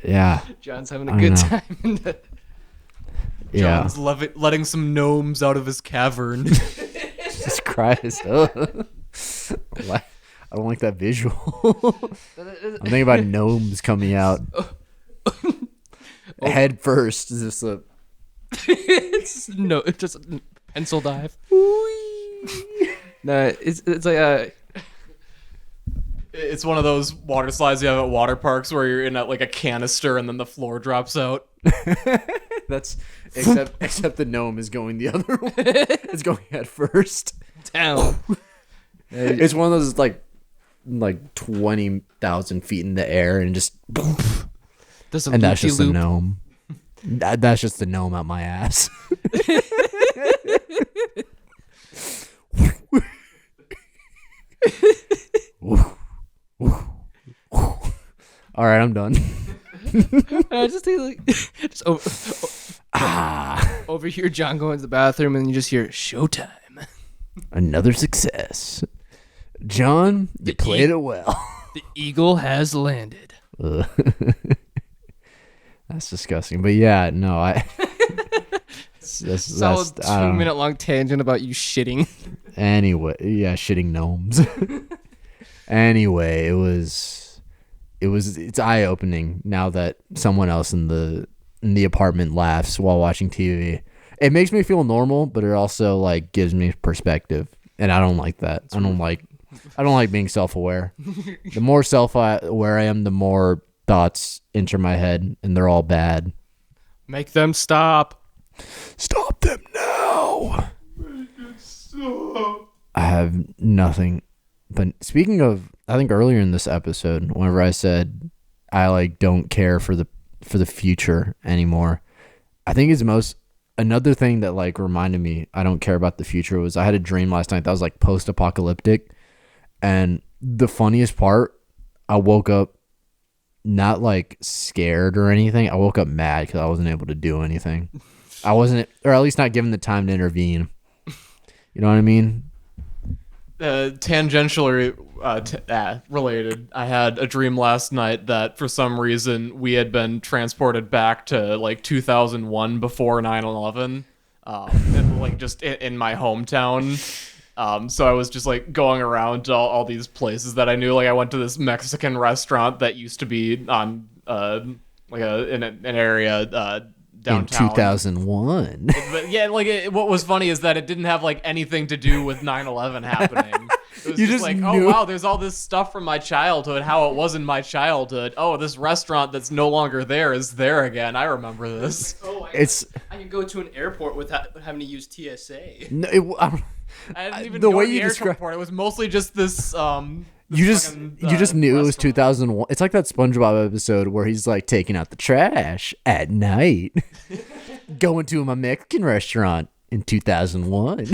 Yeah. John's having I a good know. time. In the- Yeah. John's letting some gnomes out of his cavern. Jesus Christ. Ugh. I don't like that visual. I'm thinking about gnomes coming out. Head first. Is this a it's just a pencil dive. No, it's like It's one of those water slides you have at water parks where you're in like a canister and then the floor drops out. That's except the gnome is going the other way. It's going head first. down. It's one of those like 20,000 feet in the air and just Does a and that's just a loop. gnome. That's just the gnome out my ass. All right, I'm done. I just think like just overhear John going to the bathroom and you just hear showtime. Another success. John, you played it well. The eagle has landed. Ugh. That's disgusting. But yeah, no, Solid I don't know. 2-minute long tangent about you shitting. Anyway, yeah, shitting gnomes. Anyway, it's eye opening now that someone else in the apartment laughs while watching TV. It makes me feel normal, but it also like gives me perspective, and I don't like that. I don't like being self-aware. The more self-aware I am, the more thoughts enter my head, and they're all bad. Make them stop. Stop them now. I have nothing. But speaking of, I think earlier in this episode, whenever I said I like don't care for the future anymore, I think it's another thing that like reminded me I don't care about the future was I had a dream last night that was like post-apocalyptic, and the funniest part, I woke up not like scared or anything. I woke up mad because I wasn't able to do anything. I wasn't, or at least not given the time to intervene. You know what I mean? Tangentially related, I had a dream last night that for some reason we had been transported back to like 2001 before 9/11, like just in my hometown. So I was just like going around to all these places that I knew. Like I went to this Mexican restaurant that used to be on like in an area downtown. In 2001. But yeah, like what was funny is that it didn't have like anything to do with 9/11 happening. It was You just just like, knew. oh wow, there's all this stuff from my childhood, how it was in my childhood. Oh, this restaurant that's no longer there is there again. I remember this. Oh, I can go to an airport without having to use TSA. No, I didn't even the go way to the you describe- airport. It was mostly just this. you just knew it was 2001. It's like that SpongeBob episode where he's like taking out the trash at night, going to a Mexican restaurant in 2001.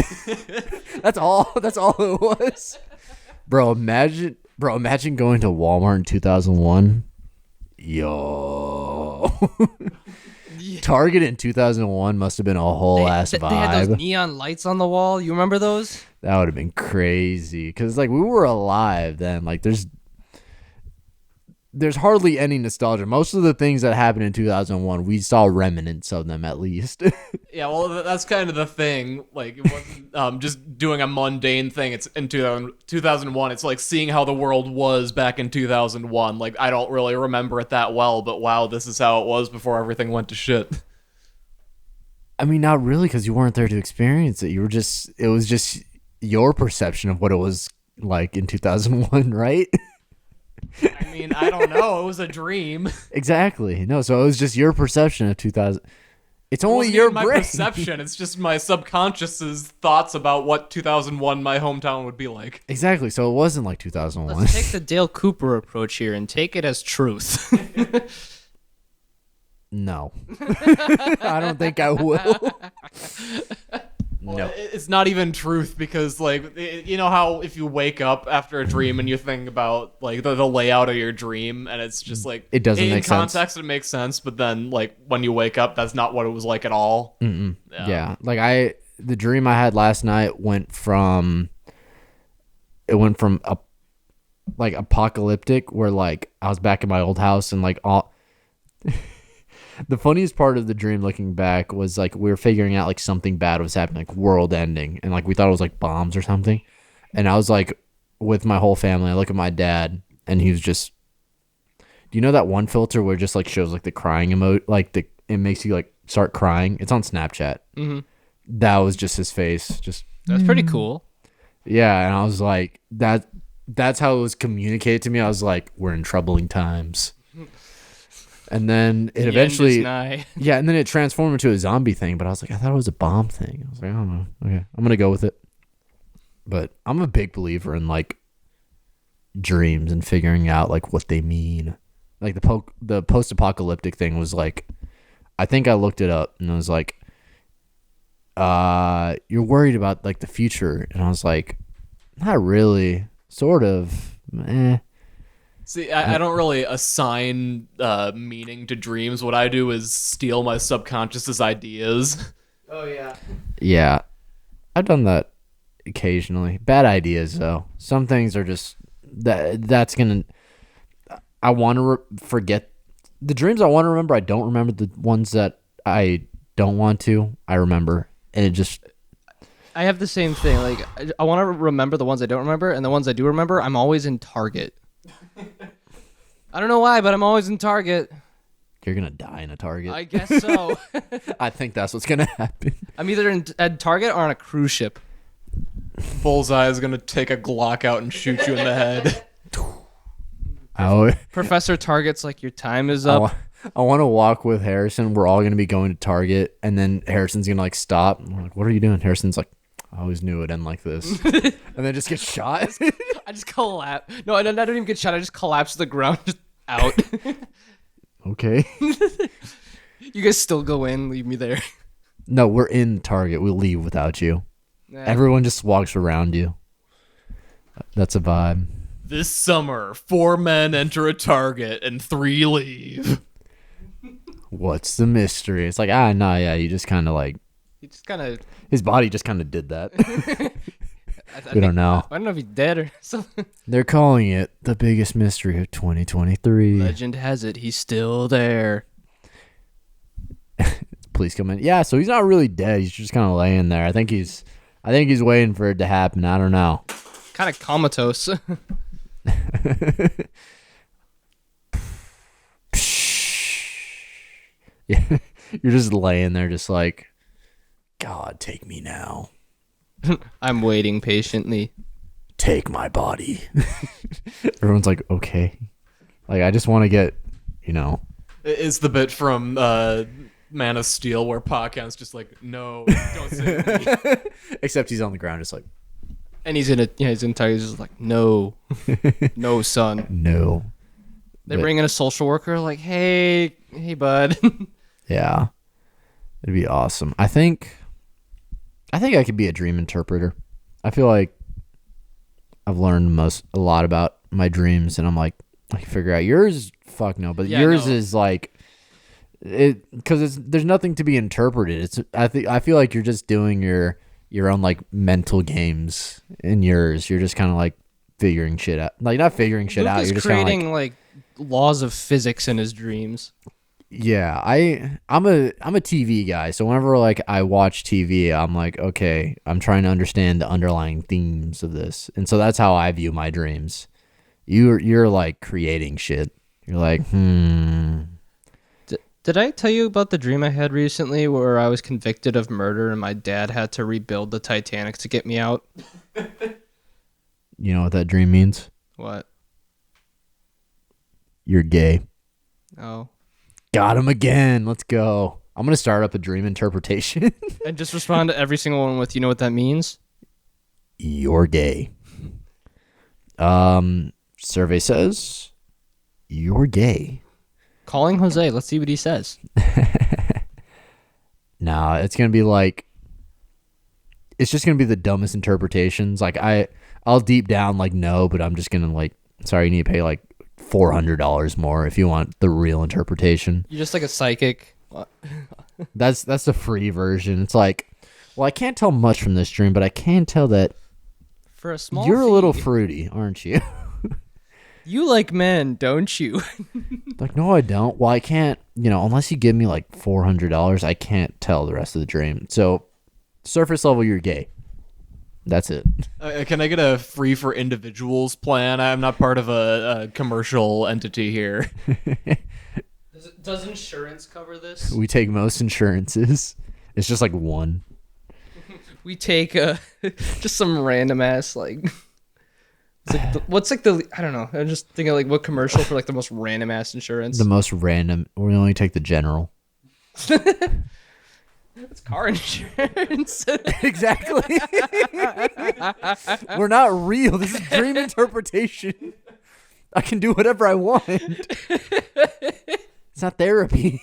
That's all it was. Bro, imagine going to Walmart in 2001. Yo. Target in 2001 must have been a whole ass vibe. They had those neon lights on the wall. You remember those? That would have been crazy because like we were alive then. Like there's hardly any nostalgia. Most of the things that happened in 2001, we saw remnants of them at least. Yeah, well, that's kind of the thing. Like, it wasn't just doing a mundane thing. It's in 2001. It's like seeing how the world was back in 2001. Like, I don't really remember it that well, but wow, this is how it was before everything went to shit. I mean, not really, because you weren't there to experience it. It was just your perception of what it was like in 2001, right? I mean, I don't know. It was a dream. Exactly. No, so it was just your perception of 2000. It's only Wasn't your even my brain. perception. It's just my subconscious's thoughts about what 2001 my hometown would be like. Exactly. So it wasn't like 2001. Let's take the Dale Cooper approach here and take it as truth. No. I don't think I will. No. It's not even truth because, like, you know how if you wake up after a dream and you think about, like, the layout of your dream and it's just, like... It doesn't in make sense. context, it makes sense, but then, like, when you wake up, that's not what it was like at all. Yeah. Like the dream I had last night went from like apocalyptic where like I was back in my old house and like all the funniest part of the dream looking back was like we were figuring out like something bad was happening, like world ending, and like we thought it was like bombs or something. And I was like with my whole family, I look at my dad and he was just, do you know that one filter where it just like shows like the crying emote, like it makes you like start crying? It's on Snapchat. Mm-hmm. That was just his face. Just That's pretty cool. yeah, and I was like that's how it was communicated to me. I was like, we're in troubling times. And then it eventually, yeah, and then it transformed into a zombie thing. But I was like, I thought it was a bomb thing. I was like, I don't know. Okay, I'm gonna go with it. But I'm a big believer in like dreams and figuring out like what they mean. Like the post-apocalyptic thing was like, I think I looked it up and it was like, you're worried about like the future, and I was like, not really, sort of. See, I don't really assign meaning to dreams. What I do is steal my subconscious's ideas. Oh, yeah. Yeah, I've done that occasionally. Bad ideas, though. Some things are just that's gonna. I want to forget the dreams I want to remember. I don't remember the ones that I don't want to. I remember, and it just. I have the same thing. Like, I want to remember the ones I don't remember, and the ones I do remember, I'm always in Target. I don't know why, but I'm always in Target. You're gonna die in a Target. I guess so. I think that's what's gonna happen. I'm either at Target or on a cruise ship. Bullseye is gonna take a Glock out and shoot you in the head. Professor Target's like, your time is up. I want to walk with Harrison. We're all gonna be going to Target, and then Harrison's gonna like stop. And we're like, "What are you doing?" Harrison's like, "I always knew it'd end like this," and then just get shot. I just collapse. No, I don't even get shot. I just collapse to the ground, just out. Okay. You guys still go in, leave me there. No, we're in Target. We'll leave without you. Nah. Everyone just walks around you. That's a vibe. This summer, 4 men enter a Target and 3 leave. What's the mystery? It's like, no, yeah, you just kind of like, He just kind of. his body just kind of did that. We don't know. I don't know if he's dead or something. They're calling it the biggest mystery of 2023. Legend has it he's still there. Police come in. Yeah, so he's not really dead. He's just kind of laying there. I think he's waiting for it to happen. I don't know. Kind of comatose. Yeah, you're just laying there, just like, God, take me now. I'm waiting patiently. Take my body. Everyone's like, okay. Like, I just want to get, It's the bit from Man of Steel where Pacan's just like, no, don't save me. Except he's on the ground, just like, And he's in Target, just like, no, no, son. no. They But- bring in a social worker, like, hey, bud. Yeah. It'd be awesome. I think I could be a dream interpreter. I feel like I've learned a lot about my dreams, and I'm like, I can figure out yours. Fuck no, but Yeah, yours no. is like it because there's nothing to be interpreted. I feel like you're just doing your own like mental games in yours. You're just kind of like figuring shit out, like not figuring shit Luke out. is You're just kind of creating like laws of physics in his dreams. Yeah, I'm a TV guy, so whenever like I watch TV, I'm like, okay, I'm trying to understand the underlying themes of this, and so that's how I view my dreams. You're like creating shit. You're like, Did I tell you about the dream I had recently where I was convicted of murder and my dad had to rebuild the Titanic to get me out? You know what that dream means? What? You're gay. Oh. Got him again. Let's go. I'm going to start up a dream interpretation. And just respond to every single one with, you know what that means? You're gay. Survey says you're gay. Calling Jose. Let's see what he says. Nah, it's going to be like, it's just going to be the dumbest interpretations. Like I'll deep down like no, but I'm just going to like, sorry, you need to pay like $400 more if you want the real interpretation. You're just like a psychic. That's the free version. It's like, well, I can't tell much from this dream, but I can tell that For a small you're a little fee. fruity, aren't you? You like men, don't you? Like, no, I don't. Well, I can't, unless you give me like $400, I can't tell the rest of the dream. So, surface level, you're gay. That's it. Can I get a free for individuals plan? I'm not part of a commercial entity here. Does insurance cover this? We take most insurances. It's just like one. We take just some random ass like. It's like I don't know. I'm just thinking like what commercial for like the most random ass insurance. The most random. We only take the general. It's car insurance. Exactly. We're not real. This is dream interpretation. I can do whatever I want. It's not therapy.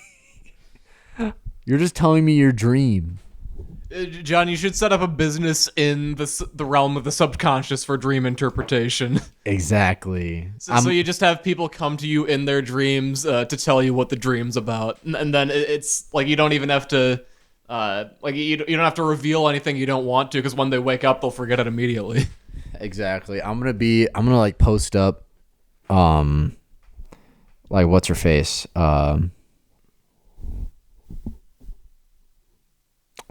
You're just telling me your dream. John, you should set up a business in the realm of the subconscious for dream interpretation. Exactly. So you just have people come to you in their dreams to tell you what the dream's about, and then it's like you don't even have to, you don't have to reveal anything you don't want to, because when they wake up, they'll forget it immediately. Exactly. I'm gonna like post up, like what's her face?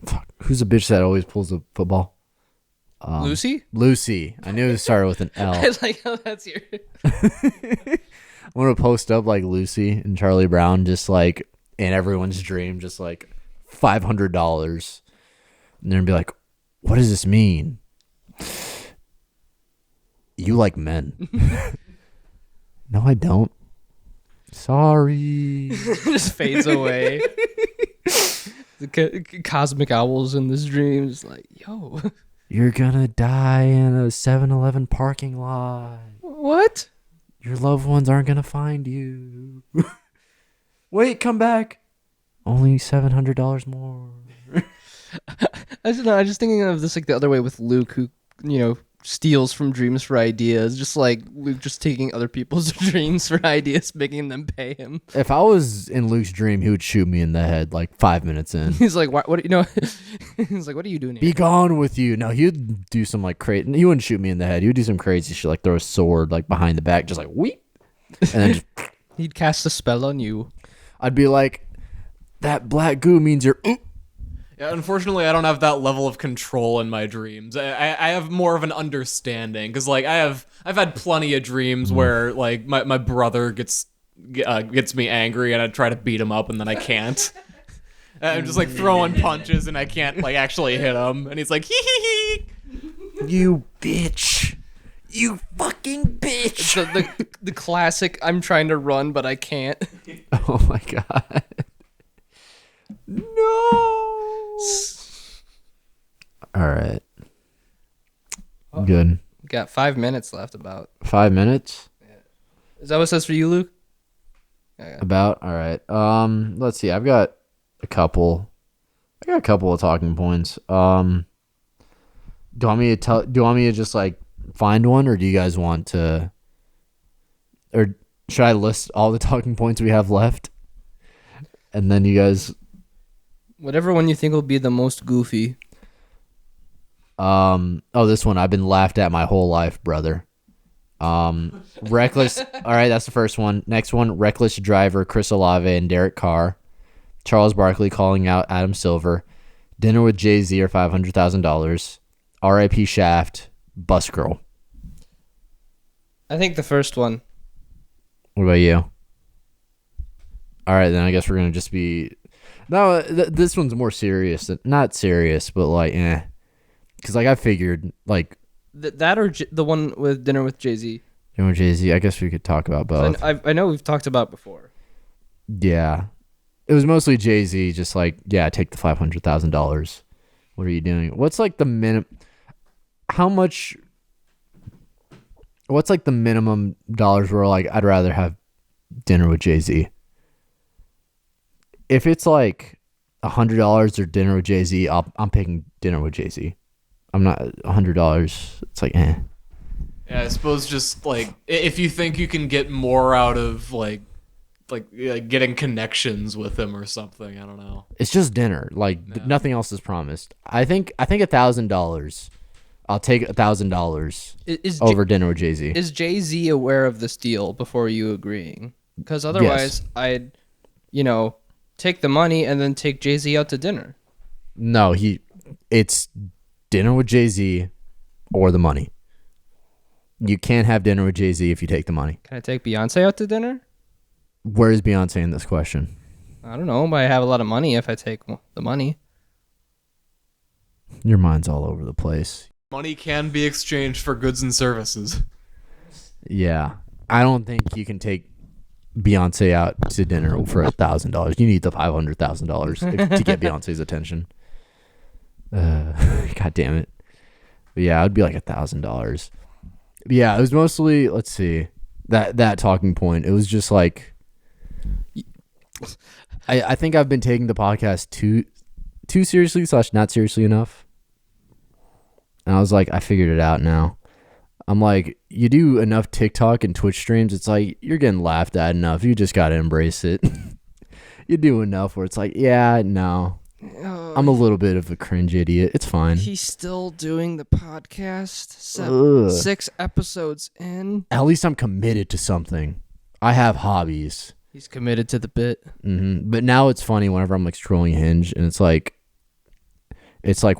Fuck, who's the bitch that always pulls the football? Lucy? Lucy. I knew it started with an L. I like how that's your. I'm gonna post up like Lucy and Charlie Brown, just like in everyone's dream, just like $500, and they're gonna be like, "What does this mean? You like men?" No, I don't. Sorry. Just fades away. The cosmic owls in this dream is like, yo. You're gonna die in a 7-Eleven parking lot. What? Your loved ones aren't gonna find you. Wait, come back. Only $700 more. I don't know. I'm just thinking of this like the other way with Luke, who steals from dreams for ideas. Just like Luke, just taking other people's dreams for ideas, making them pay him. If I was in Luke's dream, he would shoot me in the head like 5 minutes in. He's like, what? He's like, what are you doing here? Be gone with you. No, he'd do some like crazy. He wouldn't shoot me in the head. He would do some crazy shit, like throw a sword like behind the back, just like weep, and then just, He'd cast a spell on you. I'd be like, that black goo means you're. Yeah, unfortunately, I don't have that level of control in my dreams. I have more of an understanding, because like I've had plenty of dreams where like my brother gets me angry and I try to beat him up and then I can't. I'm just like throwing punches and I can't like actually hit him, and he's like hee hee hee. You bitch. You fucking bitch. The classic. I'm trying to run, but I can't. Oh my god. No. All right. Good. Got 5 minutes left. About 5 minutes. is that what it says for you, Luke? About. All right. Let's see. I got a couple of talking points. Do you want me to just like find one, or do you guys want to, or should I list all the talking points we have left, and then you guys? Whatever one you think will be the most goofy. This one. I've been laughed at my whole life, brother. Reckless. All right, that's the first one. Next one, reckless driver Chris Olave and Derek Carr. Charles Barkley calling out Adam Silver. Dinner with Jay-Z or $500,000. R.I.P. Shaft. Bus Girl. I think the first one. What about you? All right, then I guess we're gonna just be. No, this one's more serious. Not serious, but like, because like I figured like That or the one with dinner with Jay-Z. Jay-Z. I guess we could talk about both. I know we've talked about it before. Yeah, it was mostly Jay-Z. Just like, yeah, take the $500,000. What are you doing? What's like the minimum? How much? What's like the minimum dollars where like I'd rather have dinner with Jay-Z? If it's like $100 or dinner with Jay-Z, I'm picking dinner with Jay-Z. I'm not $100. It's like, Yeah, I suppose just like if you think you can get more out of like getting connections with him or something, I don't know. It's just dinner. Like nothing else is promised. I think $1,000. I'll take $1,000 over dinner with Jay-Z. Is Jay-Z aware of this deal before you agreeing? Because otherwise, I'd, take the money and then take Jay-Z out to dinner. No, it's dinner with Jay-Z or the money. You can't have dinner with Jay-Z if you take the money. Can I take Beyonce out to dinner? Where is Beyonce in this question? I don't know, but I have a lot of money if I take the money. Your mind's all over the place. Money can be exchanged for goods and services. Yeah. I don't think you can take Beyonce out to dinner for $1,000. You need the $500,000 to get Beyonce's attention. God damn it. But yeah, it would be like $1,000. Yeah, it was mostly, let's see, that talking point. It was just like, I think I've been taking the podcast too seriously / not seriously enough. And I was like, I figured it out now. I'm like, you do enough TikTok and Twitch streams, it's like you're getting laughed at enough. You just gotta embrace it. You do enough where it's like, yeah, no, I'm a little bit of a cringe idiot. It's fine. He's still doing the podcast. 6 episodes in. At least I'm committed to something. I have hobbies. He's committed to the bit. But now it's funny whenever I'm like scrolling Hinge and it's like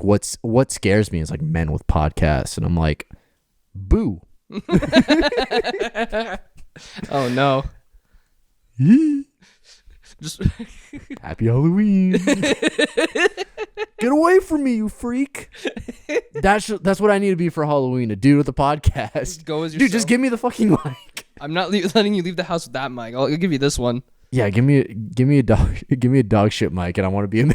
what scares me is like men with podcasts, and I'm like, boo. Oh no. Just Happy Halloween. Get away from me, you freak. That's what I need to be for Halloween, a dude with a podcast. go as yourself. Dude, just give me the fucking mic. I'm not letting you leave the house with that mic. I'll give you this one. Yeah, give me a dog shit mic, and I want to be in.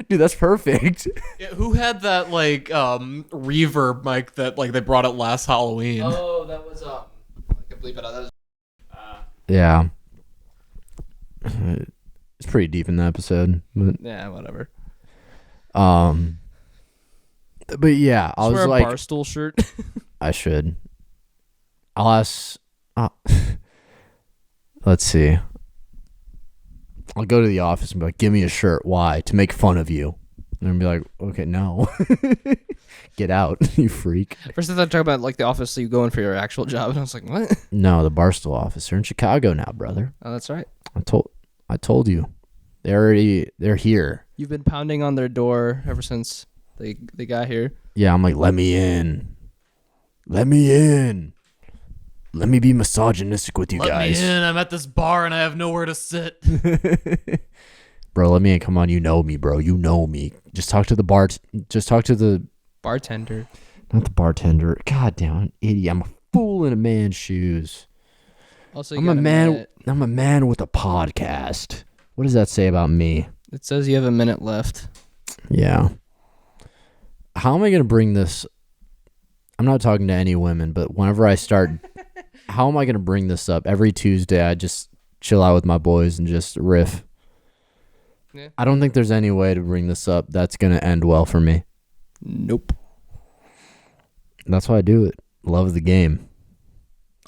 Dude, that's perfect. Yeah, who had that like reverb mic that like they brought out last Halloween? Oh, that was I can bleep it out. That was Yeah. It's pretty deep in the episode. But, yeah, whatever. but yeah, I was wear a like, Barstool shirt. I should. I'll ask. Let's see. I'll go to the office and be like, give me a shirt. Why? To make fun of you. And I'll be like, okay, no. Get out, you freak. First I thought talk about like the office so you go in for your actual job, and I was like, what? No, the Barstool office. They're in Chicago now, brother. Oh, that's right. I told you. They're here. You've been pounding on their door ever since they got here. Yeah, I'm like, let me in. Let me in. Let me be misogynistic with you guys. Let me in. I'm at this bar and I have nowhere to sit. Bro, let me in. Come on, you know me, bro. You know me. Just talk to the Just talk to the bartender. Not the bartender. God damn, I'm an idiot. I'm a fool in a man's shoes. Also, I'm a man. I'm a man with a podcast. What does that say about me? It says you have a minute left. Yeah. How am I gonna bring this? I'm not talking to any women, but whenever I start, how am I gonna bring this up? Every Tuesday, I just chill out with my boys and just riff. Yeah. I don't think there's any way to bring this up that's gonna end well for me. Nope. That's why I do it. Love the game.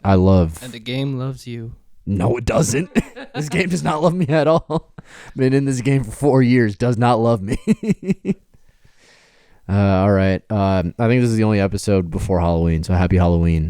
I love. And the game loves you. No, it doesn't. This game does not love me at all. Been in this game for 4 years. Does not love me. All right. I think this is the only episode before Halloween. So happy Halloween.